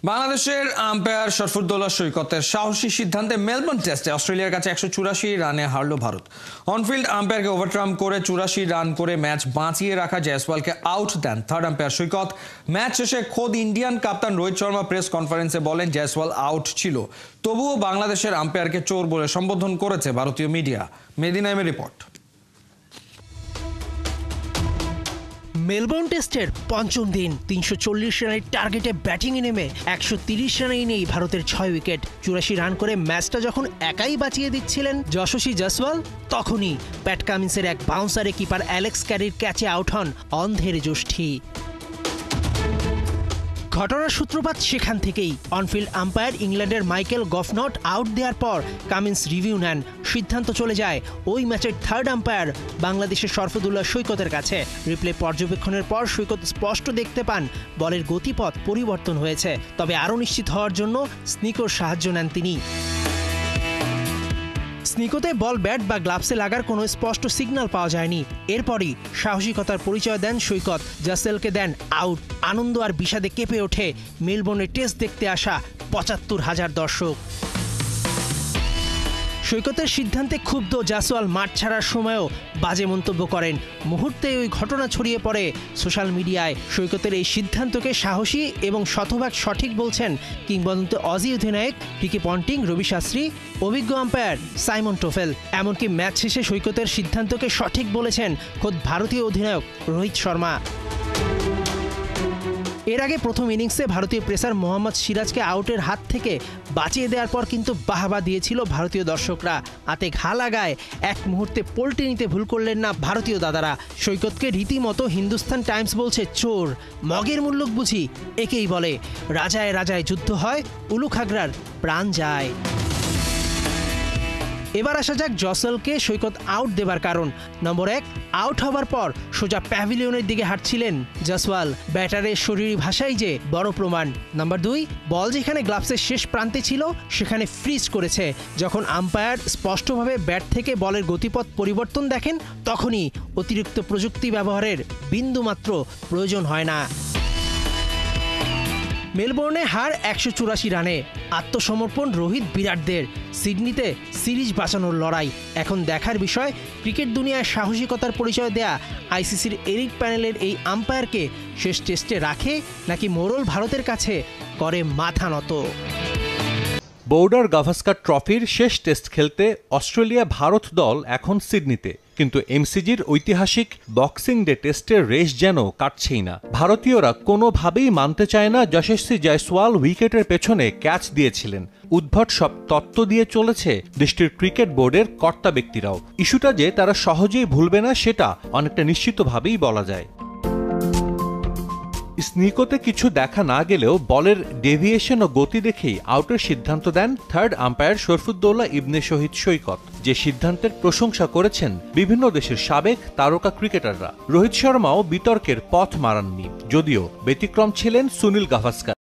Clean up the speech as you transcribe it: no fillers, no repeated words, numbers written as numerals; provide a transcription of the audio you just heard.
বাংলাদেশের আম্পায়ার শরফুদ্দৌলা সৈকতের সাহসী সিদ্ধান্তে মেলবোর্ন টেস্টে অস্ট্রেলিয়ার কাছে 184 রানে হারল ভারত। অনফিল্ড আম্পায়ারকে ওভারটার্ন করে 84 রান করে ম্যাচ বাঁচিয়ে রাখা জয়সওয়ালকে আউট দেন থার্ড আম্পায়ার সৈকত। ম্যাচ শেষে খোদ ইন্ডিয়ান কাপ্তান রোহিত শর্মা প্রেস কনফারেন্সে বলেন জয়সওয়াল আউট ছিল, তবুও বাংলাদেশের আম্পায়ারকে চোর বলে সম্বোধন করেছে ভারতীয় মিডিয়া। মেদিনা এমের রিপোর্ট। মেলবোর্ন টেস্টের পঞ্চম দিন 340 রানের টার্গেটে ব্যাটিংয়ে নেমে 130 রানেই নেই ভারতের 6 উইকেট। 84 রান করে ম্যাচটা যখন একাই বাঁচিয়ে দিচ্ছিলেন যশস্বী জয়সওয়াল, তখনই প্যাট কামিন্সের এক বাউন্সারে কিপার অ্যালেক্স ক্যারির ক্যাচে আউট হন অন্ধের জ্যোষ্ঠী। ঘটনার সূত্রপাত সেখান থেকেই। অনফিল্ড আম্পায়ার ইংল্যান্ডের মাইকেল গফনট আউট দেওয়ার পর কামিন্স রিভিউ নেন। সিদ্ধান্ত চলে যায় ওই ম্যাচের থার্ড আম্পায়ার বাংলাদেশের শরফুদ্দৌলা সৈকতের কাছে। রিপ্লে পর্যবেক্ষণের পর সৈকত স্পষ্ট দেখতে পান বলের গতিপথ পরিবর্তন হয়েছে, তবে আরও নিশ্চিত হওয়ার জন্য স্নিকোর সাহায্য নেন তিনি। স্নিকোতে বল ব্যাট বা গ্লাভসে লাগার কোনো স্পষ্ট সিগন্যাল পাওয়া যায়নি। এরপরই সাহসিকতার পরিচয় দেন সৈকত, জাসেলকে দেন আউট। আনন্দ আর বিষাদে কেঁপে ওঠে মেলবোর্নে টেস্ট দেখতে আসা ৭৫,০০০ দর্শক। সৈকতের সিদ্ধান্তে ক্ষুব্ধ জয়সওয়াল মাঠ ছাড়ার সময়ও বাজে মন্তব্য করেন। মুহূর্তে ওই ঘটনা ছড়িয়ে পড়ে সোশ্যাল মিডিয়ায়। সৈকতের এই সিদ্ধান্তকে সাহসী এবং শতভাগ সঠিক বলছেন কিংবদন্তি অজি অধিনায়ক রিকি পন্টিং, রবি শাস্ত্রী, অভিজ্ঞ আম্পায়ার সাইমন টোফেল। এমনকি ম্যাচ শেষে সৈকতের সিদ্ধান্তকে সঠিক বলেছেন খোদ ভারতীয় অধিনায়ক রোহিত শর্মা। এর আগে প্রথম ইনিংসে ভারতীয় পেসার মোহাম্মদ সিরাজকে আউটের হাত থেকে বাঁচিয়ে দেওয়ার পর কিন্তু বাহবা দিয়েছিল ভারতীয় দর্শকরা। হাতে ঘা লাগায় এক মুহূর্তে পল্টি নিতে ভুল করলেন না ভারতীয় দাদারা। সৈকতকে রীতিমতো হিন্দুস্তান টাইমস বলছে চোর। মগের মুল্লুক বুঝি একেই বলে। রাজায় রাজায় যুদ্ধ হয়, উলু খাগড়ার প্রাণ যায়। এবার আসা যাক জয়সওয়ালকে সৈকত আউট দেবার কারণ। নম্বর 1, আউট হবার পর সোজা প্যাভিলিয়নের দিকে হাঁটছিলেন জয়সওয়াল। ব্যাটারের শরীরী ভাষাই যে বড় প্রমাণ। নম্বর 2, বল যেখানে গ্লাভসের শেষ প্রান্তে ছিল সেখানে ফ্রিজ করেছে। যখন আম্পায়ার স্পষ্টভাবে ব্যাট থেকে বলের গতিপথ পরিবর্তন দেখেন, তখনই অতিরিক্ত প্রযুক্তি ব্যবহারের বিন্দুমাত্র প্রয়োজন হয় না। মেলবোর্নে হার 184 রানে। আত্মসমর্পণ রোহিত বিরাটদের। সিডনিতে সিরিজ বাঁচানোর লড়াই। এখন দেখার বিষয় ক্রিকেট দুনিয়ায় সাহসিকতার পরিচয় দেয়া আইসিসির এলিট প্যানেলের এই আম্পায়ারকে শেষ টেস্টে রাখে নাকি মোড়ল ভারতের কাছে করে মাথা নত। বর্ডার গাভাস্কার ট্রফির শেষ টেস্ট খেলতে অস্ট্রেলিয়া ভারত দল এখন সিডনিতে, কিন্তু এমসিজির ঐতিহাসিক বক্সিং ডে টেস্টের রেস যেন কাটছেই না। ভারতীয়রা কোনোভাবেই মানতে চায় না যশস্বী জয়সওয়াল উইকেটের পেছনে ক্যাচ দিয়েছিলেন। উদ্ভট সব তত্ত্ব দিয়ে চলেছে দেশটির ক্রিকেট বোর্ডের কর্তা ব্যক্তিরাও। ইস্যুটা যে তারা সহজেই ভুলবে না সেটা অনেকটা নিশ্চিতভাবেই বলা যায়। স্নিকোতে কিছু দেখা না গেলেও বলের ডেভিয়েশন ও গতি দেখেই আউটের সিদ্ধান্ত দেন থার্ড আম্পায়ার শরফুদ্দৌলা ইবনে শহীদ সৈকত, যে সিদ্ধান্তের প্রশংসা করেছেন বিভিন্ন দেশের সাবেক তারকা ক্রিকেটাররা। রোহিত শর্মাও বিতর্কের পথ মারাননি, যদিও ব্যতিক্রম ছিলেন সুনীল গাভাস্কার।